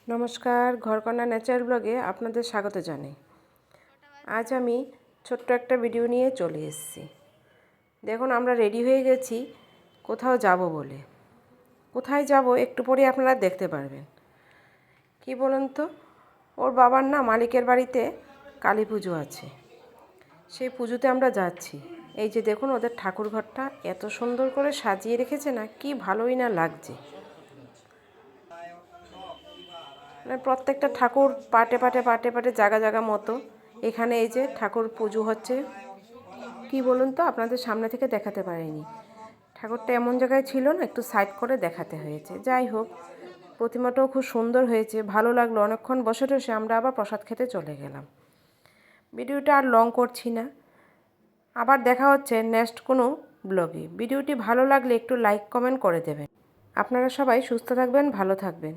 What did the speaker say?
নমস্কার, ঘরকন্না নেচার ব্লগে আপনাদের স্বাগত জানাই। আজ আমি ছোট্ট একটা ভিডিও নিয়ে চলে এসেছি। দেখুন, আমরা রেডি হয়ে গেছি কোথাও যাব বলে। কোথায় যাব একটু পরে আপনারা দেখতে পারবেন। কি বলুন তো, ওর বাবার না মালিকের বাড়িতে কালী পুজো আছে, সেই পুজোতে আমরা যাচ্ছি। এই যে দেখুন, ওদের ঠাকুর ঘরটা এত সুন্দর করে সাজিয়ে রেখেছে না, কি ভালোই না লাগছে। মানে প্রত্যেকটা ঠাকুর পাটে পাটে পাটে পাটে জায়গা জায়গা মতো। এখানে এই যে ঠাকুর পুজো হচ্ছে। কি বলুন তো, আপনাদের সামনে থেকে দেখাতে পারিনি। ঠাকুরটা এমন জায়গায় ছিল না, একটু সাইড করে দেখাতে হয়েছে। যাই হোক, প্রতিমাটাও খুব সুন্দর হয়েছে, ভালো লাগলো। অনেকক্ষণ বসে বসে আমরা আবার প্রসাদ খেতে চলে গেলাম। ভিডিওটা আর লং করছি না, আবার দেখা হচ্ছে নেক্সট কোনো ব্লগে। ভিডিওটি ভালো লাগলে একটু লাইক কমেন্ট করে দেবেন। আপনারা সবাই সুস্থ থাকবেন, ভালো থাকবেন।